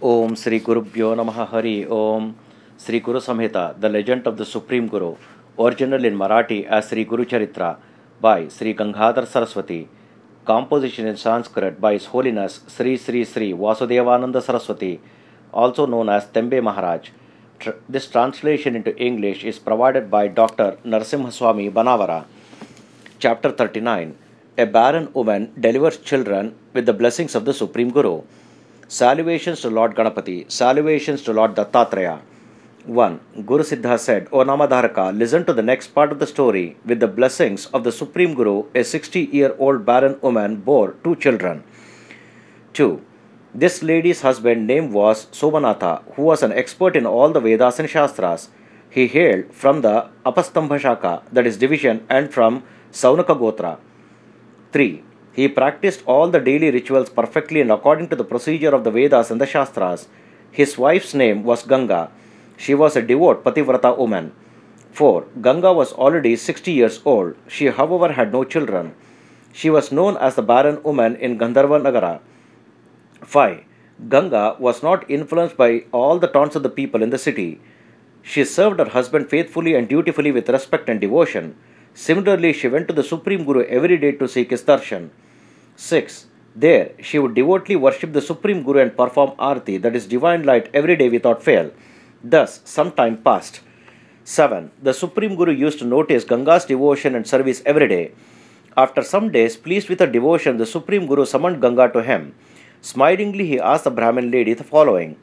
Om Sri Gurubhyo Namaha Hari Om. Sri Guru Samhita, the legend of the Supreme Guru, original in Marathi as Sri Guru Charitra by Sri Gangadhara Saraswati, composition in Sanskrit by His Holiness Sri Vasudevananda Saraswati, also known as Tembe Maharaj. This translation into English is provided by Dr. Narasimhaswamy Banavara. Chapter 39. A barren woman delivers children with the blessings of the Supreme Guru. Salutations to Lord Ganapati. Salutations to Lord Dattatreya. 1. Guru Siddha said, O Namadharaka, listen to the next part of the story. With the blessings of the Supreme Guru, a 60-year-old barren woman bore 2 children. 2. This lady's husband's name was Somanatha, who was an expert in all the Vedas and Shastras. He hailed from the Apastambha Shaka, that is division, and from Saunaka Gotra. 3. He practiced all the daily rituals perfectly and according to the procedure of the Vedas and the Shastras. His wife's name was Ganga. She was a devout Pativrata woman. 4. Ganga was already 60 years old. She, however, had no children. She was known as the barren woman in Gandharva Nagara. 5. Ganga was not influenced by all the taunts of the people in the city. She served her husband faithfully and dutifully with respect and devotion. Similarly, she went to the Supreme Guru every day to seek his darshan. 6. There, she would devoutly worship the Supreme Guru and perform arati, that is divine light, every day without fail. Thus, some time passed. 7. The Supreme Guru used to notice Ganga's devotion and service every day. After some days, pleased with her devotion, the Supreme Guru summoned Ganga to him. Smilingly, he asked the Brahmin lady the following.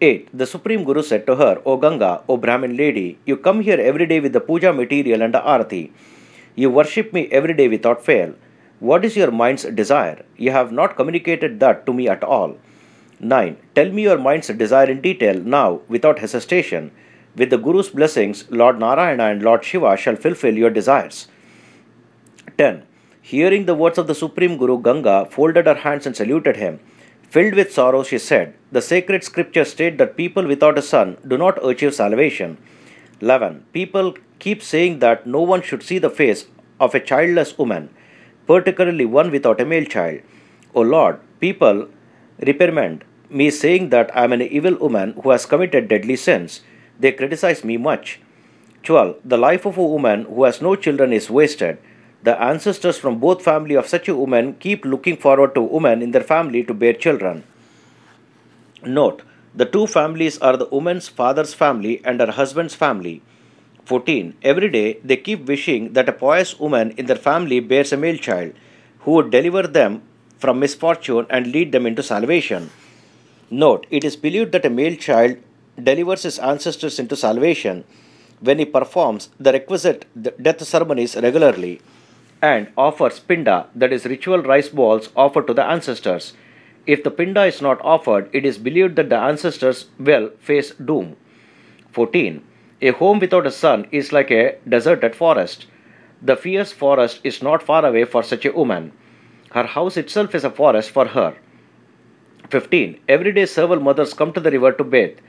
8. The Supreme Guru said to her, O Ganga, O Brahmin lady, you come here every day with the puja material and the arati. You worship me every day without fail. What is your mind's desire? You have not communicated that to me at all. 9. Tell me your mind's desire in detail now, without hesitation. With the Guru's blessings, Lord Narayana and Lord Shiva shall fulfill your desires. 10. Hearing the words of the Supreme Guru, Ganga folded her hands and saluted him. Filled with sorrow, she said, the sacred scriptures state that people without a son do not achieve salvation. 11. People keep saying that no one should see the face of a childless woman, particularly one without a male child. O Lord, people reprimand me, saying that I am an evil woman who has committed deadly sins. They criticize me much. 12. The life of a woman who has no children is wasted. The ancestors from both families of such a woman keep looking forward to a woman in their family to bear children. Note, the two families are the woman's father's family and her husband's family. 14. Every day they keep wishing that a pious woman in their family bears a male child who would deliver them from misfortune and lead them into salvation. Note, it is believed that a male child delivers his ancestors into salvation when he performs the requisite death ceremonies regularly and offers pinda, that is ritual rice balls offered to the ancestors. If the pinda is not offered, it is believed that the ancestors will face doom. 14. A home without a son is like a deserted forest. The fierce forest is not far away for such a woman. Her house itself is a forest for her. 15. Every day several mothers come to the river to bathe.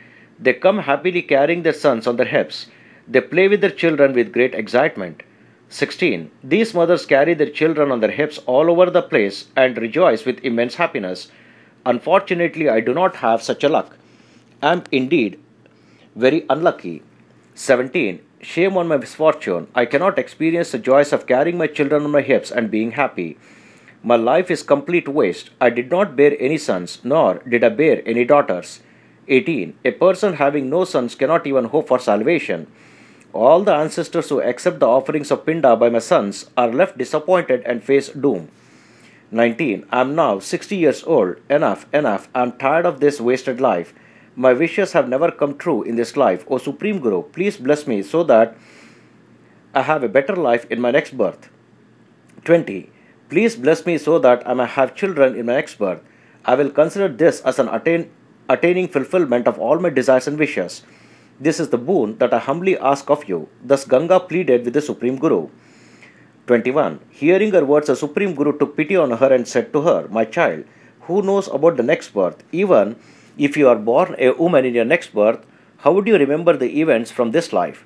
They come happily carrying their sons on their hips. They play with their children with great excitement. 16. These mothers carry their children on their hips all over the place and rejoice with immense happiness. Unfortunately, I do not have such a luck. I am indeed very unlucky. 17. Shame on my misfortune. I cannot experience the joys of carrying my children on my hips and being happy. My life is complete waste. I did not bear any sons, nor did I bear any daughters. 18. A person having no sons cannot even hope for salvation. All the ancestors who accept the offerings of Pinda by my sons are left disappointed and face doom. 19. I am now 60 years old. Enough. I am tired of this wasted life. My wishes have never come true in this life. O Supreme Guru, please bless me so that I have a better life in my next birth. 20. Please bless me so that I may have children in my next birth. I will consider this as an attaining fulfillment of all my desires and wishes. This is the boon that I humbly ask of you. Thus Ganga pleaded with the Supreme Guru. 21. Hearing her words, the Supreme Guru took pity on her and said to her, My child, who knows about the next birth? Even if you are born a woman in your next birth, how would you remember the events from this life?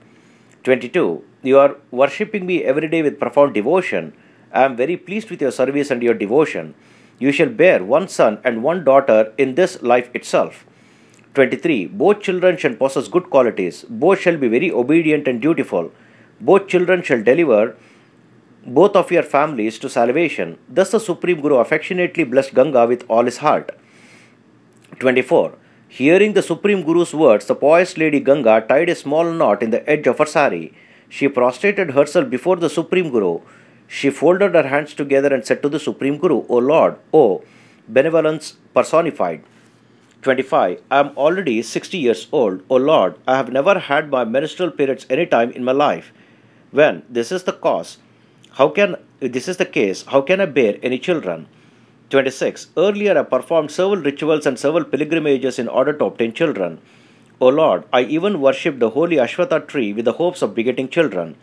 22. You are worshipping me every day with profound devotion. I am very pleased with your service and your devotion. You shall bear one son and one daughter in this life itself. 23. Both children shall possess good qualities. Both shall be very obedient and dutiful. Both children shall deliver both of your families to salvation. Thus the Supreme Guru affectionately blessed Ganga with all his heart. 24. Hearing the Supreme Guru's words, the poised Lady Ganga tied a small knot in the edge of her sari. She prostrated herself before the Supreme Guru. She folded her hands together and said to the Supreme Guru, O Lord, O benevolence personified. 25. I am already 60 years old. O Lord, I have never had my menstrual periods any time in my life. When this is the case, how can I bear any children? 26. Earlier I performed several rituals and several pilgrimages in order to obtain children. O Lord, I even worshipped the holy Ashwatha tree with the hopes of begetting children.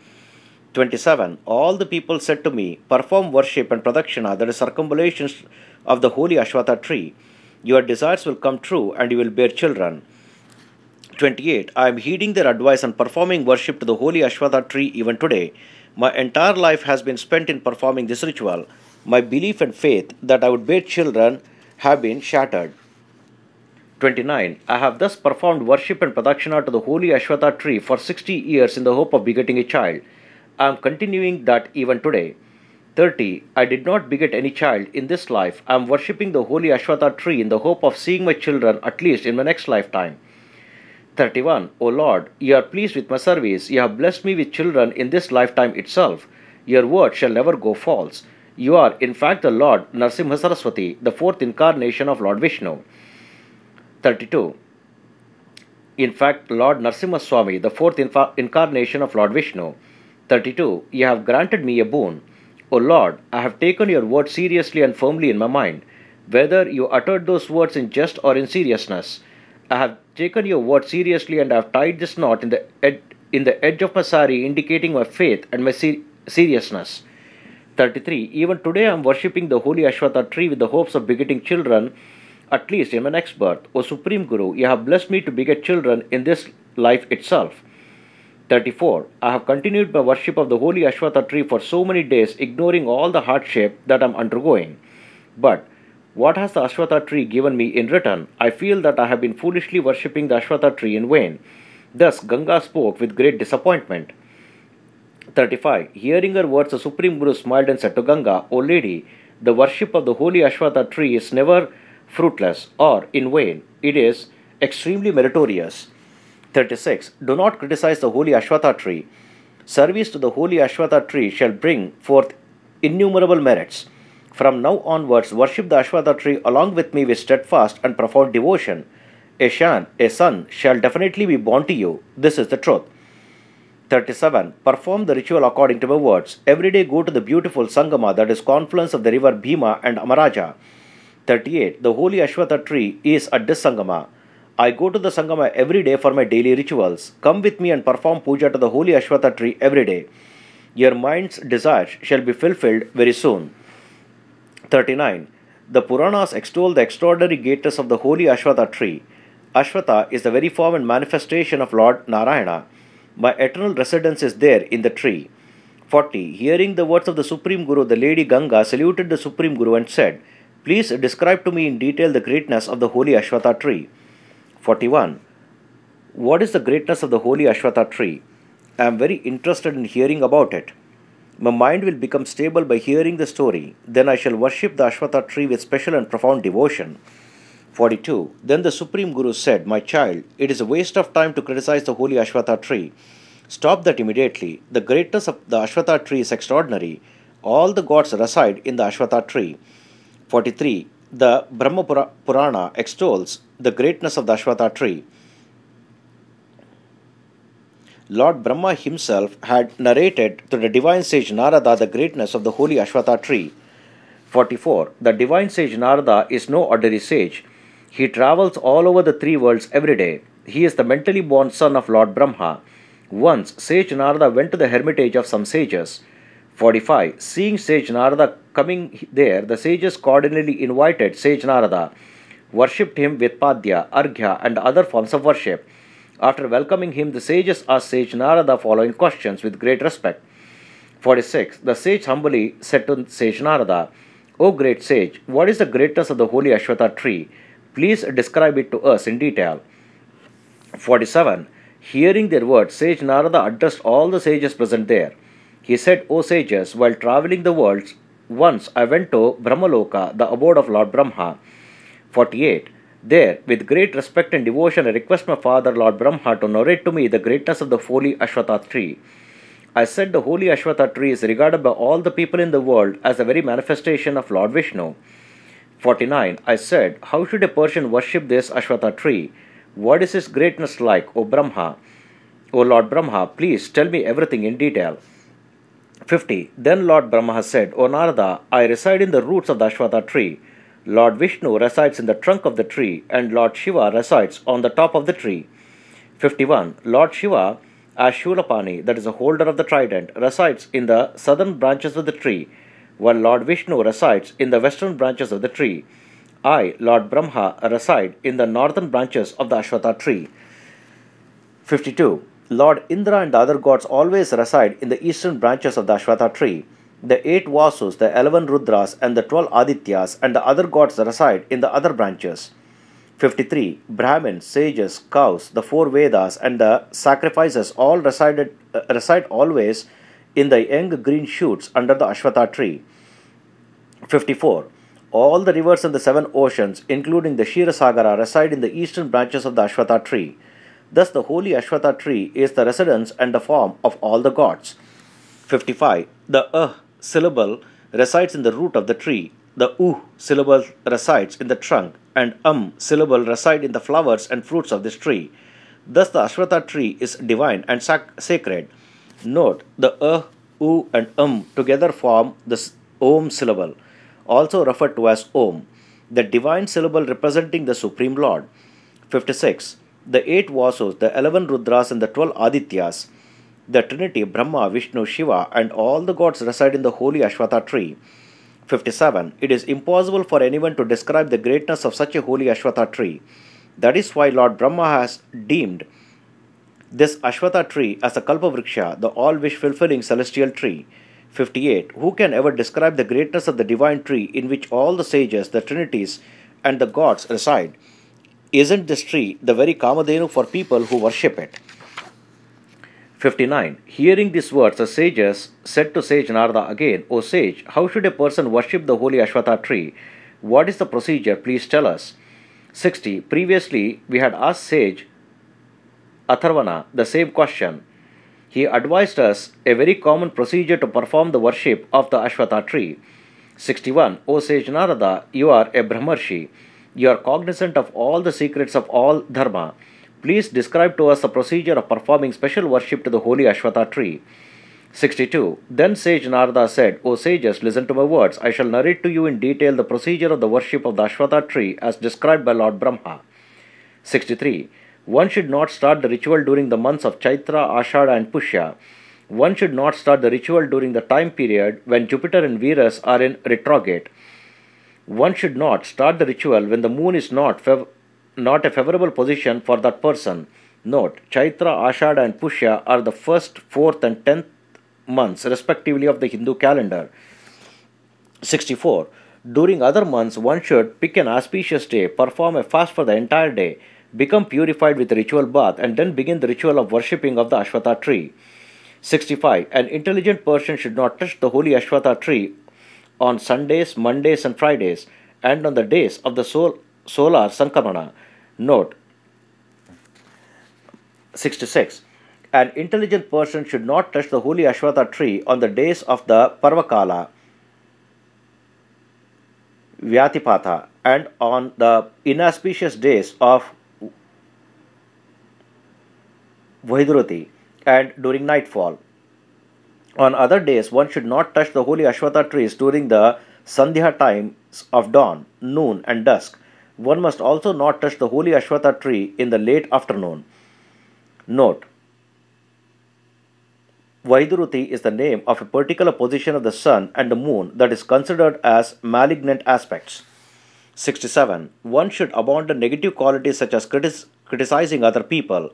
27. All the people said to me, perform worship and pradakshina, that is circumambulation of the holy Ashwatha tree. Your desires will come true and you will bear children. 28. I am heeding their advice and performing worship to the holy Ashwatha tree even today. My entire life has been spent in performing this ritual. My belief and faith that I would bear children have been shattered. 29. I have thus performed worship and pradakshina to the holy Ashwatha tree for 60 years in the hope of begetting a child. I am continuing that even today. 30. I did not beget any child in this life. I am worshipping the holy Ashwatha tree in the hope of seeing my children at least in my next lifetime. 31. O Lord, you are pleased with my service. You have blessed me with children in this lifetime itself. Your word shall never go false. You are, in fact, the Lord Narasimhaswamy, the fourth incarnation of Lord Vishnu. 32. In fact, Lord Narasimhaswamy, the fourth incarnation of Lord Vishnu. 32. You have granted me a boon. O Lord, I have taken your word seriously and firmly in my mind, whether you uttered those words in jest or in seriousness. I have taken your word seriously and I have tied this knot in the edge of my sari, indicating my faith and my seriousness. 33. Even today I am worshipping the holy Ashwatha tree with the hopes of begetting children, at least in my next birth. O Supreme Guru, you have blessed me to beget children in this life itself. 34. I have continued my worship of the holy Ashwatha tree for so many days, ignoring all the hardship that I am undergoing. But what has the Ashwatha tree given me in return? I feel that I have been foolishly worshipping the Ashwatha tree in vain. Thus Ganga spoke with great disappointment. 35. Hearing her words, the Supreme Guru smiled and said to Ganga, O lady, the worship of the holy Ashwatha tree is never fruitless or in vain. It is extremely meritorious. 36. Do not criticize the holy Ashwatha tree. Service to the holy Ashwatha tree shall bring forth innumerable merits. From now onwards, worship the Ashwatha tree along with me with steadfast and profound devotion. A son shall definitely be born to you. This is the truth. 37. Perform the ritual according to my words. Every day go to the beautiful Sangama, that is confluence of the river Bhima and Amaraja. 38. The holy Ashwatha tree is at this Sangama. I go to the Sangama every day for my daily rituals. Come with me and perform puja to the holy Ashwatha tree every day. Your mind's desires shall be fulfilled very soon. 39. The Puranas extol the extraordinary greatness of the holy Ashwatha tree. Ashwatha is the very form and manifestation of Lord Narayana. My eternal residence is there in the tree. 40. Hearing the words of the Supreme Guru, the Lady Ganga saluted the Supreme Guru and said, Please describe to me in detail the greatness of the holy Ashwatha tree. 41. What is the greatness of the holy Ashwatha tree? I am very interested in hearing about it. My mind will become stable by hearing the story. Then I shall worship the Ashwatha tree with special and profound devotion. 42. Then the Supreme Guru said, My child, it is a waste of time to criticize the holy Ashwatha tree. Stop that immediately. The greatness of the Ashwatha tree is extraordinary. All the gods reside in the Ashwatha tree. 43. The Brahma Purana extols the greatness of the Ashwatha tree. Lord Brahma himself had narrated to the divine sage Narada the greatness of the holy Ashwatha tree. 44. The divine sage Narada is no ordinary sage. He travels all over the three worlds every day. He is the mentally born son of Lord Brahma. Once, sage Narada went to the hermitage of some sages. 45. Seeing sage Narada coming there, the sages cordially invited sage Narada, worshipped him with Padya, Arghya and other forms of worship. After welcoming him, the sages asked sage Narada following questions with great respect. 46. The sage humbly said to sage Narada, O great sage, what is the greatness of the holy Ashwatha tree? Please describe it to us in detail. 47. Hearing their words, sage Narada addressed all the sages present there. He said, O sages, while traveling the worlds, once I went to Brahmaloka, the abode of Lord Brahma. 48. There, with great respect and devotion, I request my father, Lord Brahma, to narrate to me the greatness of the holy Ashwatha tree. I said the holy Ashwatha tree is regarded by all the people in the world as the very manifestation of Lord Vishnu. 49. I said, how should a person worship this Ashwatha tree? What is its greatness like, O Brahma? O Lord Brahma, please tell me everything in detail. 50. Then Lord Brahma said, O Narada, I reside in the roots of the Ashwatha tree. Lord Vishnu resides in the trunk of the tree, and Lord Shiva resides on the top of the tree. 51. Lord Shiva, as Shulapani, that is the holder of the trident, resides in the southern branches of the tree, while Lord Vishnu resides in the western branches of the tree. I, Lord Brahma, reside in the northern branches of the Ashwatha tree. 52. Lord Indra and the other gods always reside in the eastern branches of the Ashwatha tree. The 8 Vasus, the 11 Rudras, and the 12 Adityas, and the other gods reside in the other branches. 53. Brahmins, sages, cows, the 4 Vedas, and the sacrifices all reside always in the young green shoots under the Ashwatha tree. 54. All the rivers and the 7 oceans, including the Kshirasagara, reside in the eastern branches of the Ashwatha tree. Thus, the holy Ashwatha tree is the residence and the form of all the gods. 55. The syllable resides in the root of the tree. The syllable resides in the trunk, and syllable reside in the flowers and fruits of this tree. Thus, the Ashwatha tree is divine and sacred. Note, the and together form the Om syllable, also referred to as Om, the divine syllable representing the Supreme Lord. 56. The 8 Vasus, the 11 Rudras, and the 12 Adityas, the Trinity, Brahma, Vishnu, Shiva, and all the gods reside in the holy Ashwatha tree. 57. It is impossible for anyone to describe the greatness of such a holy Ashwatha tree. That is why Lord Brahma has deemed this Ashwatha tree as a Kalpavriksha, the all-wish-fulfilling celestial tree. 58. Who can ever describe the greatness of the divine tree in which all the sages, the trinities, and the gods reside? Isn't this tree the very Kamadhenu for people who worship it? 59. Hearing these words, the sages said to sage Narada again, O sage, how should a person worship the holy Ashwatha tree? What is the procedure? Please tell us. 60. Previously, we had asked sage Atharvana the same question. He advised us a very common procedure to perform the worship of the Ashwatha tree. 61. O sage Narada, you are a Brahmarshi. You are cognizant of all the secrets of all dharma. Please describe to us the procedure of performing special worship to the holy Ashwatha tree. 62. Then sage Narada said, O sages, listen to my words. I shall narrate to you in detail the procedure of the worship of the Ashwatha tree as described by Lord Brahma. 63. One should not start the ritual during the months of Chaitra, Ashada, and Pushya. One should not start the ritual during the time period when Jupiter and Venus are in retrograde. One should not start the ritual when the moon is not a favorable position for that person. Note, Chaitra, Ashada, and Pushya are the 1st, 4th, and 10th months, respectively, of the Hindu calendar. 64. During other months, one should pick an auspicious day, perform a fast for the entire day, become purified with a ritual bath, and then begin the ritual of worshipping of the Ashwatha tree. 65. An intelligent person should not touch the holy Ashwatha tree on Sundays, Mondays, and Fridays, and on the days of the solar Sankamana. Note 66. An intelligent person should not touch the holy Ashwatha tree on the days of the Parvakala, Vyatipatha, and on the inauspicious days of Vaidruti and during nightfall. On other days, one should not touch the holy Ashwatha trees during the Sandhya times of dawn, noon, and dusk. One must also not touch the holy Ashwatha tree in the late afternoon. Note, Vaiduruti is the name of a particular position of the sun and the moon that is considered as malignant aspects. 67. One should abandon negative qualities such as criticizing other people,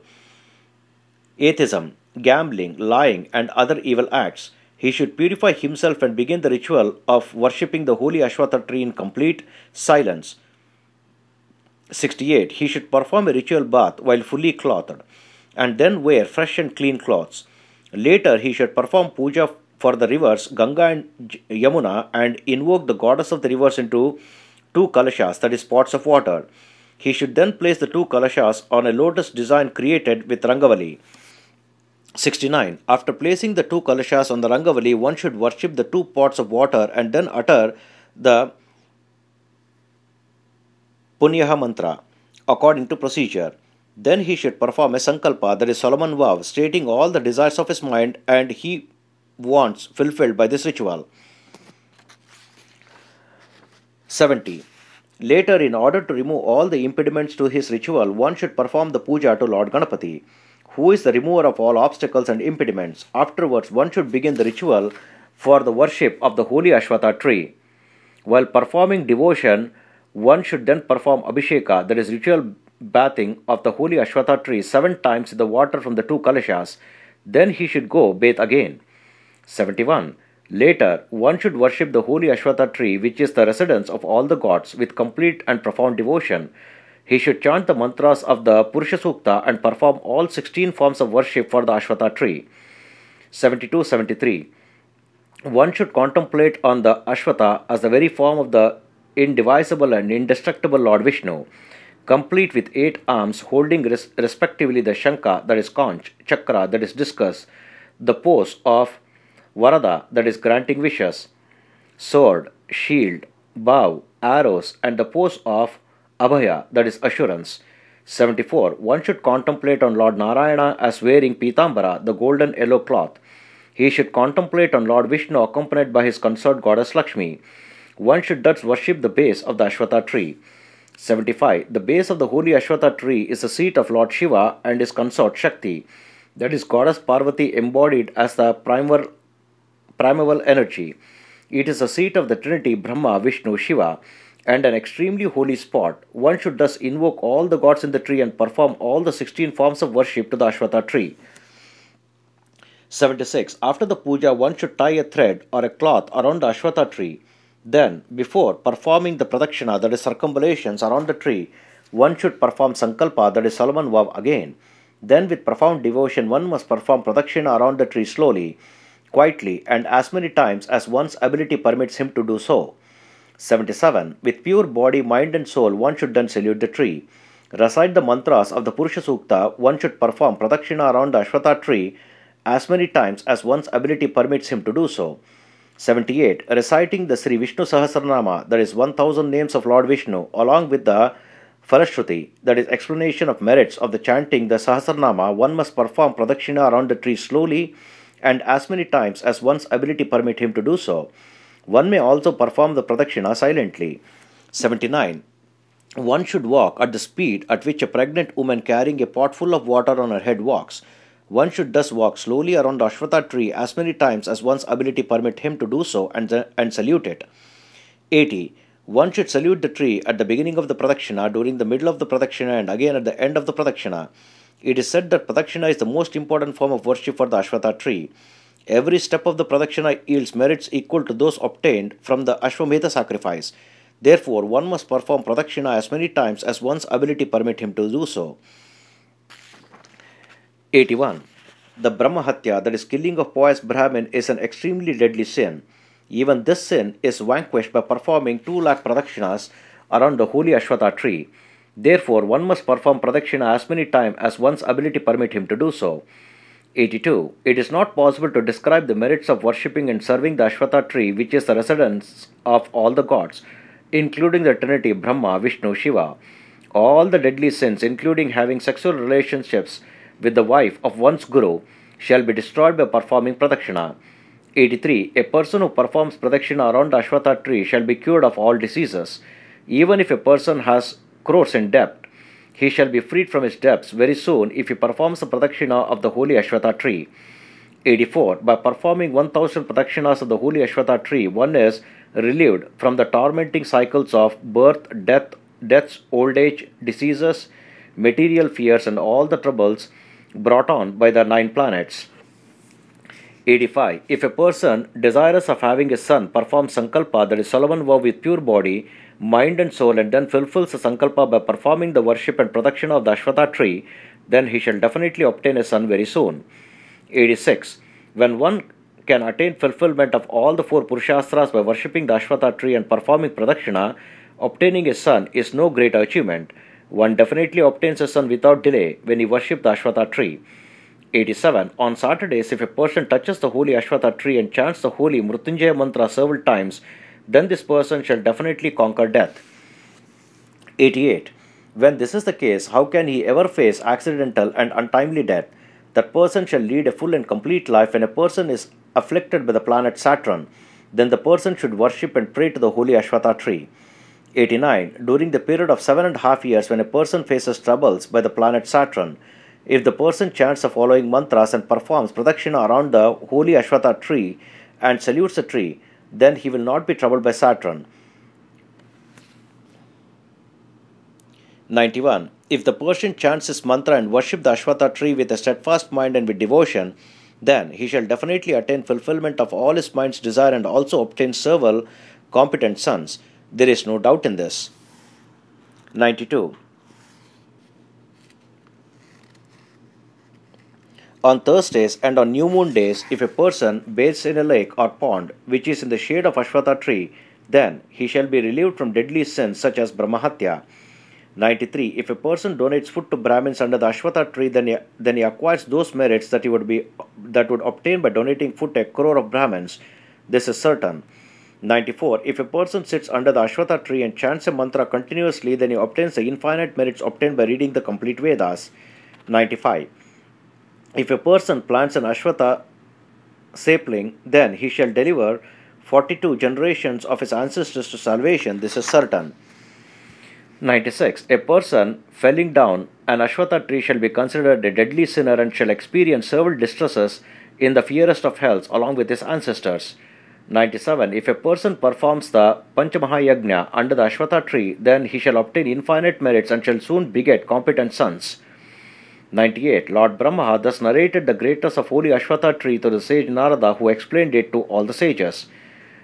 atheism, gambling, lying, and other evil acts. He should purify himself and begin the ritual of worshipping the holy Ashwatha tree in complete silence. 68. He should perform a ritual bath while fully clothed, and then wear fresh and clean clothes. Later, he should perform puja for the rivers Ganga and Yamuna and invoke the goddess of the rivers into two kalashas, that is, pots of water. He should then place the two kalashas on a lotus design created with Rangavali. 69. After placing the two kalashas on the Rangavali, one should worship the two pots of water and then utter the Punyaha mantra according to procedure. Then he should perform a sankalpa, that is Solomon vow, stating all the desires of his mind and he wants fulfilled by this ritual. 70. Later, in order to remove all the impediments to his ritual, one should perform the puja to Lord Ganapati, who is the remover of all obstacles and impediments. Afterwards, one should begin the ritual for the worship of the holy Ashwatha tree. While performing devotion, one should then perform abhisheka, that is ritual bathing of the holy Ashwatha tree 7 times in the water from the two kalashas. Then he should go bathe again. 71. Later, one should worship the holy Ashwatha tree, which is the residence of all the gods, with complete and profound devotion. He should chant the mantras of the Purusha Sukta and perform all 16 forms of worship for the Ashwatha tree. 72-73. One should contemplate on the Ashwatha as the very form of the indivisible and indestructible Lord Vishnu, complete with 8 arms, holding respectively the Shankha, that is conch, Chakra, that is discus, the pose of Varada, that is granting wishes, sword, shield, bow, arrows, and the pose of Abhaya, that is assurance. 74. One should contemplate on Lord Narayana as wearing Pitambara, the golden yellow cloth. He should contemplate on Lord Vishnu accompanied by his consort goddess Lakshmi. One should thus worship the base of the Ashwatha tree. 75. The base of the holy Ashwatha tree is the seat of Lord Shiva and his consort Shakti, that is goddess Parvati embodied as the primeval energy. It is the seat of the Trinity Brahma, Vishnu, Shiva, and an extremely holy spot. One should thus invoke all the gods in the tree and perform all the 16 forms of worship to the Ashwatha tree. 76. After the puja, one should tie a thread or a cloth around the Ashwatha tree. Then, before performing the pradakshina, that is circumambulations around the tree, one should perform sankalpa, that is Solomon vow, again. Then, with profound devotion, one must perform pradakshina around the tree slowly, quietly, and as many times as one's ability permits him to do so. 77. With pure body, mind and soul, one should then salute the tree. Recite the mantras of the Purusha Sukta. One should perform pradakshina around the Ashwatha tree as many times as one's ability permits him to do so. 78. Reciting the Sri Vishnu Sahasranama, that is 1000 names of Lord Vishnu, along with the Falashruti, that is explanation of merits of the chanting the Sahasranama, one must perform pradakshina around the tree slowly and as many times as one's ability permit him to do so. One may also perform the pradakshina silently. 79. One should walk at the speed at which a pregnant woman carrying a pot full of water on her head walks. One should thus walk slowly around the Ashwatha tree as many times as one's ability permit him to do so and salute it. 80. One should salute the tree at the beginning of the pradakshina, during the middle of the pradakshina, and again at the end of the pradakshina. It is said that pradakshina is the most important form of worship for the Ashwatha tree. Every step of the pradakshina yields merits equal to those obtained from the Ashwamedha sacrifice. Therefore, one must perform pradakshina as many times as one's ability permit him to do so. 81. The Brahmahatya, that is killing of pious Brahmin, is an extremely deadly sin. Even this sin is vanquished by performing 2 lakh pradakshinas around the holy Ashwatha tree. Therefore, one must perform pradakshina as many times as one's ability permit him to do so. 82. It is not possible to describe the merits of worshipping and serving the Ashwatha tree, which is the residence of all the gods, including the Trinity Brahma, Vishnu, Shiva. All the deadly sins, including having sexual relationships with the wife of one's guru, shall be destroyed by performing pradakshina. 83. A person who performs pradakshina around the Ashwatha tree shall be cured of all diseases. Even if a person has crores in debt, he shall be freed from his debts very soon if he performs the pradakshina of the holy Ashwatha tree. 84. By performing 1000 pradakshinas of the holy Ashwatha tree, one is relieved from the tormenting cycles of birth, deaths, old age, diseases, material fears, and all the troubles brought on by the 9 planets. 85. If a person desirous of having a son performs sankalpa, that is Solomon vow, with pure body, mind and soul, and then fulfills the sankalpa by performing the worship and production of the Ashwatha tree, then he shall definitely obtain a son very soon. 86. When one can attain fulfillment of all the four Purushastras by worshipping the Ashwatha tree and performing pradakshina, obtaining a son is no great achievement. One definitely obtains a son without delay when he worships the Ashwatha tree. 87. On Saturdays, if a person touches the holy Ashwatha tree and chants the holy Mrutyunjaya mantra several times, then this person shall definitely conquer death. 88. When this is the case, how can he ever face accidental and untimely death? That person shall lead a full and complete life. When a person is afflicted by the planet Saturn, then the person should worship and pray to the holy Ashwatha tree. 89. During the period of 7.5 years, when a person faces troubles by the planet Saturn, if the person chants the following mantras and performs pradakshina around the holy Ashwatha tree and salutes the tree, then he will not be troubled by Saturn. 91. If the person chants this mantra and worships the Ashwatha tree with a steadfast mind and with devotion, then he shall definitely attain fulfillment of all his mind's desire and also obtain several competent sons. There is no doubt in this. 92. On Thursdays and on new moon days, if a person bathes in a lake or pond which is in the shade of Ashwatha tree, then he shall be relieved from deadly sins such as Brahmahatya. 93. If a person donates food to Brahmins under the Ashwatha tree, then he acquires those merits that would obtain by donating food to 1 crore of Brahmins. This is certain. 94. If a person sits under the Ashwatha tree and chants a mantra continuously, then he obtains the infinite merits obtained by reading the complete Vedas. 95. If a person plants an Ashwatha sapling, then he shall deliver 42 generations of his ancestors to salvation. This is certain. 96. A person felling down an Ashwatha tree shall be considered a deadly sinner and shall experience several distresses in the fiercest of hells along with his ancestors. 97. If a person performs the Panchamahayagna under the Ashwatha tree, then he shall obtain infinite merits and shall soon beget competent sons. 98. Lord Brahma thus narrated the greatness of holy Ashwatha tree to the sage Narada, who explained it to all the sages.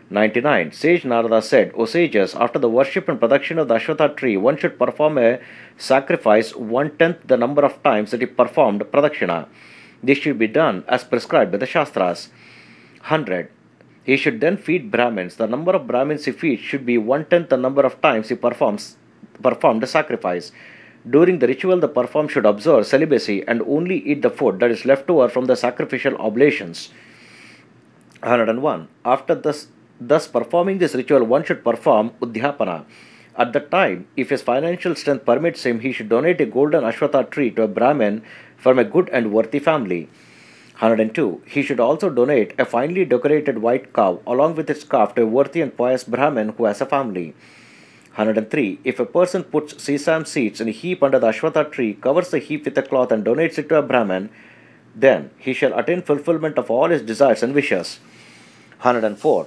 99. Sage Narada said, O sages, after the worship and production of the Ashwatha tree, one should perform a sacrifice 1/10 the number of times that he performed pradakshina. This should be done as prescribed by the Shastras. 100. He should then feed Brahmins. The number of Brahmins he feeds should be 1/10 the number of times he performed the sacrifice. During the ritual, the performer should observe celibacy and only eat the food that is left over from the sacrificial oblations. 101. After thus performing this ritual, one should perform Udhyapana. At that time, if his financial strength permits him, he should donate a golden Ashwatha tree to a Brahmin from a good and worthy family. 102. He should also donate a finely decorated white cow along with its calf to a worthy and pious Brahmin who has a family. 103. If a person puts sesame seeds in a heap under the Ashwatha tree, covers the heap with a cloth and donates it to a Brahmin, then he shall attain fulfillment of all his desires and wishes. 104.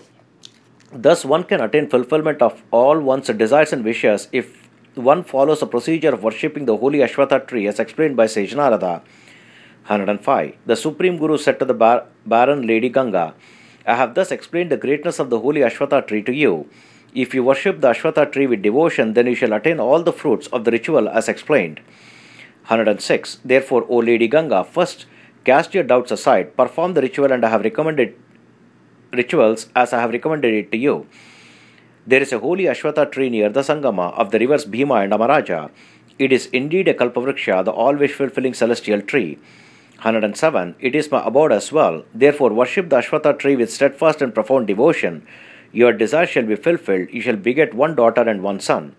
Thus one can attain fulfillment of all one's desires and wishes if one follows the procedure of worshipping the holy Ashwatha tree as explained by Sage Narada. 105. The Supreme Guru said to the barren Lady Ganga, I have thus explained the greatness of the holy Ashwatha tree to you. If you worship the Ashwatha tree with devotion, then you shall attain all the fruits of the ritual as explained. 106. Therefore, O Lady Ganga, first cast your doubts aside, perform the ritual and I have recommended rituals as I have recommended it to you. There is a holy Ashwatha tree near the Sangama of the rivers Bhima and Amaraja. It is indeed a Kalpavriksha, the all-wish fulfilling celestial tree. 107. It is my abode as well. Therefore, worship the Ashwatha tree with steadfast and profound devotion. Your desire shall be fulfilled. You shall beget one daughter and one son.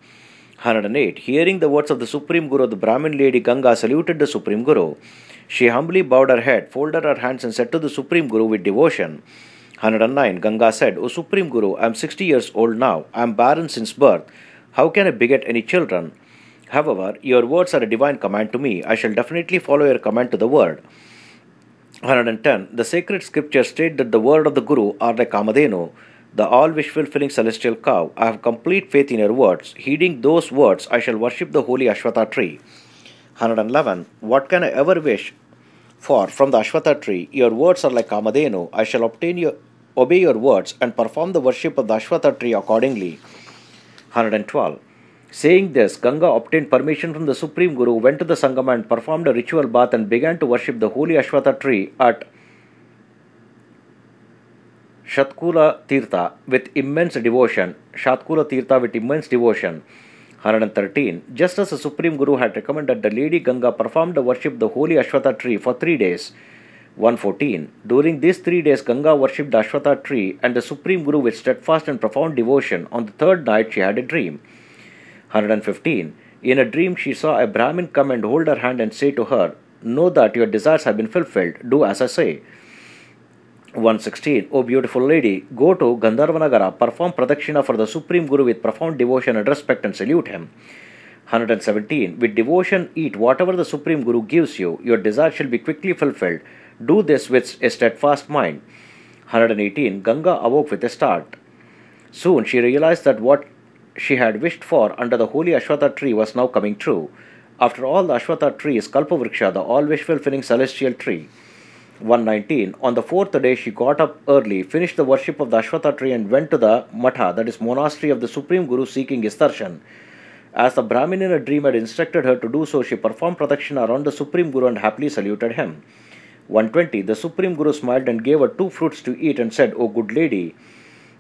108. Hearing the words of the Supreme Guru, the Brahmin Lady Ganga saluted the Supreme Guru. She humbly bowed her head, folded her hands and said to the Supreme Guru with devotion. 109. Ganga said, O Supreme Guru, I am 60 years old now. I am barren since birth. How can I beget any children? However, your words are a divine command to me. I shall definitely follow your command to the word. 110. The sacred scriptures state that the word of the Guru are like Kamadhenu, the all-wish-fulfilling celestial cow. I have complete faith in your words. Heeding those words, I shall worship the holy Ashwatha tree. 111. What can I ever wish For from the Ashwatha tree, your words are like Kamadhenu. I shall obey your words and perform the worship of the Ashwatha tree accordingly. 112. Saying this, Ganga obtained permission from the Supreme Guru, went to the Sangama and performed a ritual bath and began to worship the holy Ashwatha tree at Shatkula Tirtha with immense devotion. 113. Just as the Supreme Guru had recommended, the Lady Ganga performed the worship of the holy Ashwatha tree for 3 days. 114. During these 3 days, Ganga worshipped the Ashwatha tree and the Supreme Guru with steadfast and profound devotion. On the third night, she had a dream. 115. In a dream, she saw a Brahmin come and hold her hand and say to her, "Know that your desires have been fulfilled. Do as I say." 116. O beautiful lady, go to Gandharvanagara, perform Pradakshina for the Supreme Guru with profound devotion and respect and salute him. 117. With devotion, eat whatever the Supreme Guru gives you. Your desire shall be quickly fulfilled. Do this with a steadfast mind. 118. Ganga awoke with a start. Soon she realized that what she had wished for under the holy Ashwatha tree was now coming true. After all, the Ashwatha tree is Kalpavriksha, the all-wish fulfilling celestial tree. 119. On the fourth day, she got up early, finished the worship of the Ashwatha tree, and went to the Matha, that is monastery of the Supreme Guru, seeking his darshan. As the Brahmin in a dream had instructed her to do so, she performed Pradakshina around the Supreme Guru and happily saluted him. 120. The Supreme Guru smiled and gave her 2 fruits to eat and said, "O good lady,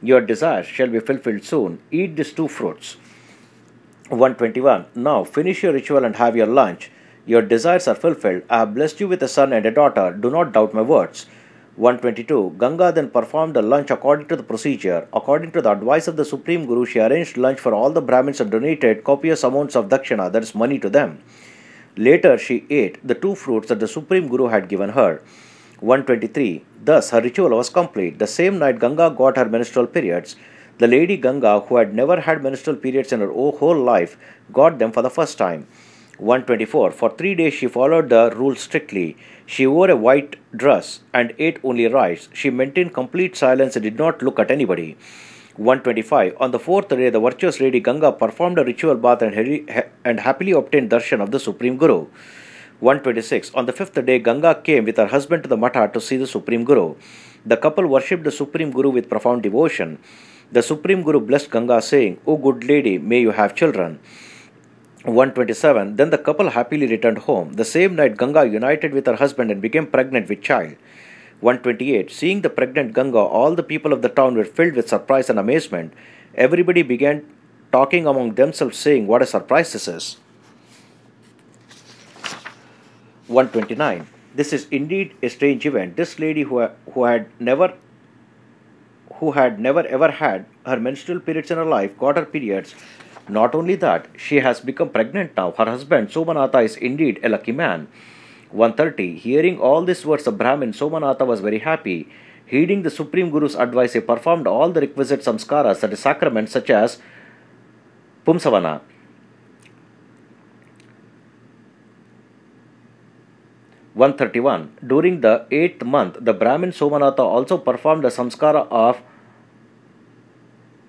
your desires shall be fulfilled soon. Eat these 2 fruits. 121. Now finish your ritual and have your lunch. Your desires are fulfilled. I have blessed you with a son and a daughter. Do not doubt my words. 122. Ganga then performed the lunch according to the procedure. According to the advice of the Supreme Guru, she arranged lunch for all the Brahmins and donated copious amounts of dakshina, that is money, to them. Later, she ate the 2 fruits that the Supreme Guru had given her. 123. Thus, her ritual was complete. The same night, Ganga got her menstrual periods. The Lady Ganga, who had never had menstrual periods in her whole life, got them for the first time. 124. For 3 days she followed the rules strictly. She wore a white dress and ate only rice. She maintained complete silence and did not look at anybody. 125. On the 4th day, the virtuous Lady Ganga performed a ritual bath and happily obtained darshan of the Supreme Guru. 126. On the 5th day, Ganga came with her husband to the Matha to see the Supreme Guru. The couple worshipped the Supreme Guru with profound devotion. The Supreme Guru blessed Ganga, saying, "O good lady, may you have children." 127. Then the couple happily returned home. The same night, Ganga united with her husband and became pregnant with child. 128. Seeing the pregnant Ganga, all the people of the town were filled with surprise and amazement. Everybody began talking among themselves, saying, "What a surprise this is." 129. This is indeed a strange event. This lady who had never ever had her menstrual periods in her life got her periods. Not only that, she has become pregnant now. Her husband, Somanatha, is indeed a lucky man. 130. Hearing all these words of Brahmin, Somanatha was very happy. Heeding the Supreme Guru's advice, he performed all the requisite samskaras, that is sacraments, such as Pumsavana. 131. During the 8th month, the Brahmin Somanatha also performed the samskara of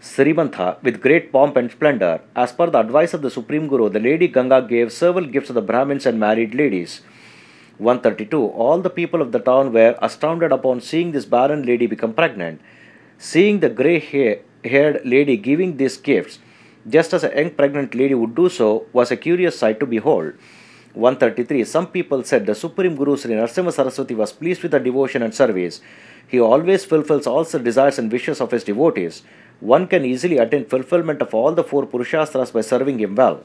Srimantha with great pomp and splendor. As per the advice of the Supreme Guru, the Lady Ganga gave several gifts to the Brahmins and married ladies. 132. All the people of the town were astounded upon seeing this barren lady become pregnant. Seeing the grey-haired lady giving these gifts, just as a young pregnant lady would do so, was a curious sight to behold. 133. Some people said the Supreme Guru Sri Narasimhaswamy Saraswati was pleased with the devotion and service. He always fulfills all the desires and wishes of his devotees. One can easily attain fulfillment of all the 4 Purushastras by serving him well.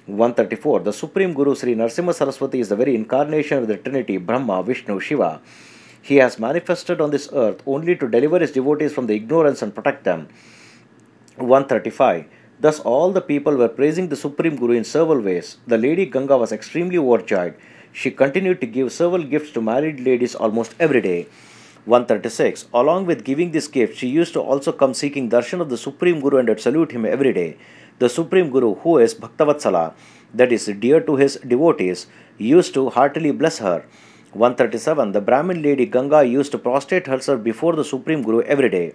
134. The Supreme Guru Sri Narasimhaswamy Saraswati is the very incarnation of the Trinity, Brahma, Vishnu, Shiva. He has manifested on this earth only to deliver his devotees from the ignorance and protect them. 135. Thus all the people were praising the Supreme Guru in several ways. The Lady Ganga was extremely overjoyed. She continued to give several gifts to married ladies almost every day. 136. Along with giving this gift, she used to also come seeking darshan of the Supreme Guru and would salute him every day. The Supreme Guru, who is Bhaktavatsala, that is dear to his devotees, used to heartily bless her. 137. The Brahmin Lady Ganga used to prostrate herself before the Supreme Guru every day.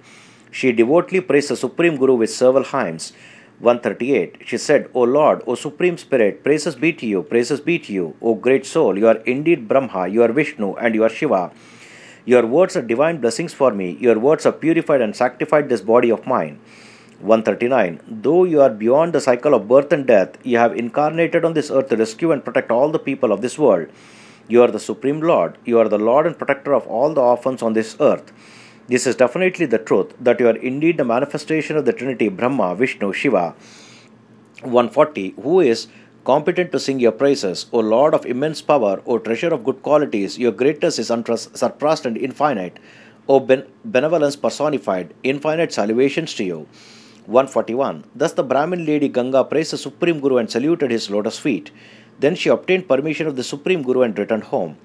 She devotedly praised the Supreme Guru with several hymns. 138. She said, O Lord, O Supreme Spirit, praises be to you, praises be to you. O great soul, you are indeed Brahma, you are Vishnu, and you are Shiva. Your words are divine blessings for me. Your words have purified and sanctified this body of mine. 139. Though you are beyond the cycle of birth and death, you have incarnated on this earth to rescue and protect all the people of this world. You are the Supreme Lord. You are the Lord and protector of all the orphans on this earth. This is definitely the truth, that you are indeed the manifestation of the Trinity, Brahma, Vishnu, Shiva. 140. Who is competent to sing your praises? O Lord of immense power, O treasure of good qualities, your greatness is unsurpassed and infinite. O benevolence personified, infinite salutations to you. 141. Thus the Brahmin lady Ganga praised the Supreme Guru and saluted his lotus feet. Then she obtained permission of the Supreme Guru and returned home.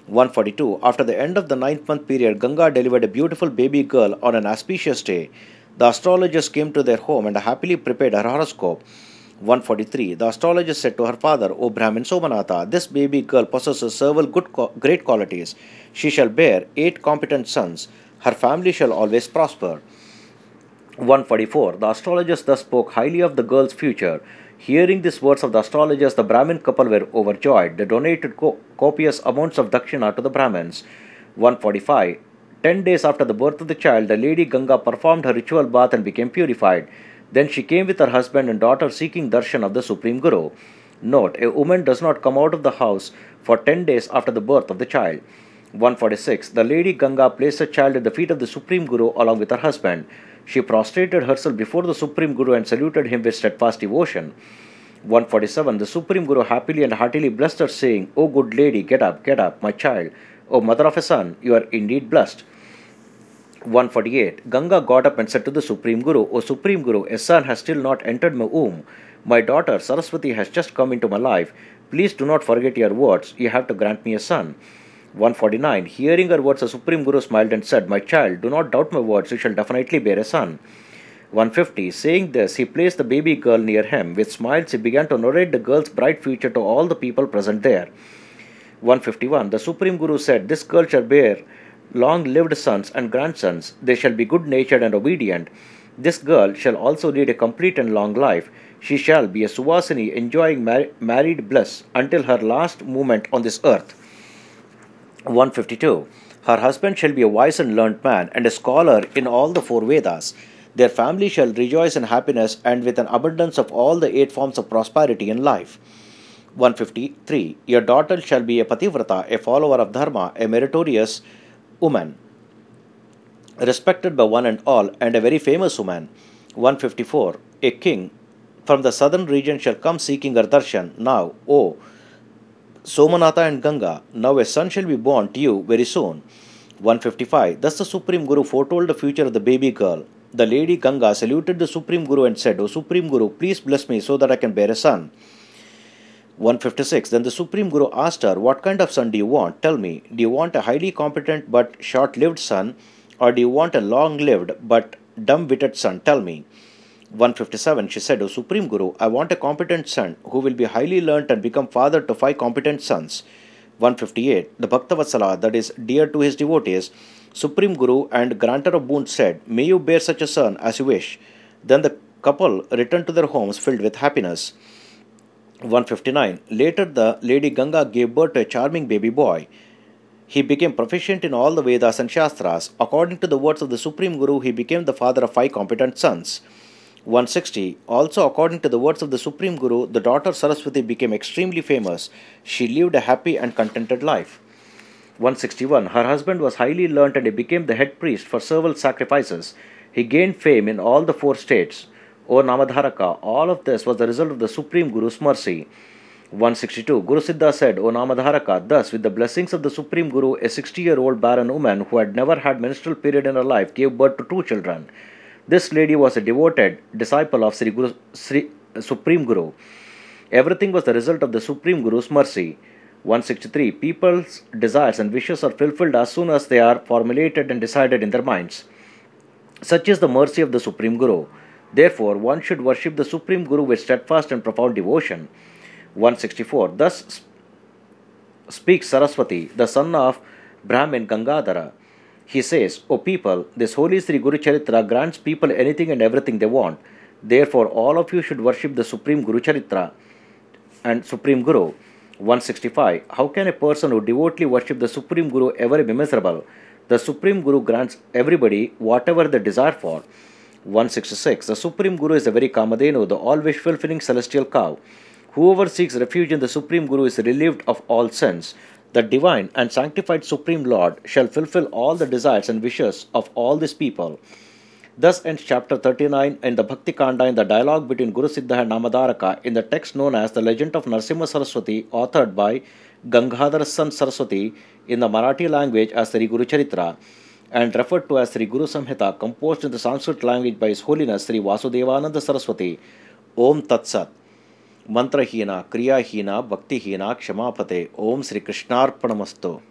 142. After the end of the 9th-month period, Ganga delivered a beautiful baby girl on an auspicious day. The astrologers came to their home and happily prepared her horoscope. 143. The astrologers said to her father, O Brahmin Somanatha, this baby girl possesses several great qualities. She shall bear 8 competent sons. Her family shall always prosper. 144. The astrologers thus spoke highly of the girl's future. Hearing these words of the astrologers, the Brahmin couple were overjoyed. They donated copious amounts of dakshina to the Brahmins. 145. 10 days after the birth of the child, the lady Ganga performed her ritual bath and became purified. Then she came with her husband and daughter seeking darshan of the Supreme Guru. Note, a woman does not come out of the house for 10 days after the birth of the child. 146. The lady Ganga placed her child at the feet of the Supreme Guru along with her husband. She prostrated herself before the Supreme Guru and saluted him with steadfast devotion. 147. The Supreme Guru happily and heartily blessed her, saying, O good lady, get up, my child. O mother of a son, you are indeed blessed. 148. Ganga got up and said to the Supreme Guru, O Supreme Guru, a son has still not entered my womb. My daughter Saraswati has just come into my life. Please do not forget your words. You have to grant me a son. 149. Hearing her words, the Supreme Guru smiled and said, My child, do not doubt my words, you shall definitely bear a son. 150. Saying this, he placed the baby girl near him. With smiles, he began to narrate the girl's bright future to all the people present there. 151. The Supreme Guru said, This girl shall bear long-lived sons and grandsons. They shall be good-natured and obedient. This girl shall also lead a complete and long life. She shall be a Suvasini, enjoying married bliss until her last moment on this earth. 152. Her husband shall be a wise and learned man and a scholar in all the 4 Vedas. Their family shall rejoice in happiness and with an abundance of all the 8 forms of prosperity in life. 153. Your daughter shall be a pativrata, a follower of dharma, a meritorious woman, respected by one and all, and a very famous woman. 154. A king from the southern region shall come seeking her darshan. Now, O Somanatha and Ganga, now a son shall be born to you very soon. 155. Thus the Supreme Guru foretold the future of the baby girl. The lady Ganga saluted the Supreme Guru and said, O Supreme Guru, please bless me so that I can bear a son. 156. Then the Supreme Guru asked her, What kind of son do you want? Tell me, do you want a highly competent but short-lived son, or do you want a long-lived but dumb-witted son? Tell me. 157. She said, O Supreme Guru, I want a competent son who will be highly learnt and become father to 5 competent sons. 158. The Bhaktavatsala, that is dear to his devotees, Supreme Guru and granter of boon said, May you bear such a son as you wish. Then the couple returned to their homes filled with happiness. 159. Later the lady Ganga gave birth to a charming baby boy. He became proficient in all the Vedas and Shastras. According to the words of the Supreme Guru, he became the father of 5 competent sons. 160. Also according to the words of the Supreme Guru, the daughter Saraswati became extremely famous. She lived a happy and contented life. 161. Her husband was highly learnt and he became the head priest for several sacrifices. He gained fame in all the 4 states. O Namadharaka, all of this was the result of the Supreme Guru's mercy. 162. Guru Siddha said, O Namadharaka, thus with the blessings of the Supreme Guru, a 60-year-old barren woman who had never had menstrual period in her life gave birth to 2 children. This lady was a devoted disciple of Supreme Guru. Everything was the result of the Supreme Guru's mercy. 163. People's desires and wishes are fulfilled as soon as they are formulated and decided in their minds. Such is the mercy of the Supreme Guru. Therefore, one should worship the Supreme Guru with steadfast and profound devotion. 164. Thus speaks Saraswati, the son of Brahmin Gangadhara. He says, O people, this holy Sri Guru Charitra grants people anything and everything they want. Therefore, all of you should worship the Supreme Guru Charitra and Supreme Guru. 165. How can a person who devotedly worship the Supreme Guru ever be miserable? The Supreme Guru grants everybody whatever they desire for. 166. The Supreme Guru is a very Kamadhenu, the always fulfilling celestial cow. Whoever seeks refuge in the Supreme Guru is relieved of all sins. The divine and sanctified Supreme Lord shall fulfill all the desires and wishes of all these people. Thus ends chapter 39 in the Bhakti Kaanda in the dialogue between Guru Siddha and Namadharaka in the text known as the Legend of Narasimhaswamy Saraswati, authored by Gangadhara Saraswati in the Marathi language as Sri Guru Charitra and referred to as Sri Guru Samhita, composed in the Sanskrit language by His Holiness Sri Vasudevananda Saraswati. Om Tat Sat. Mantrahina, Kriyahina, Bhaktihina, Kshamapate. Om Sri Krishnarpanamastu.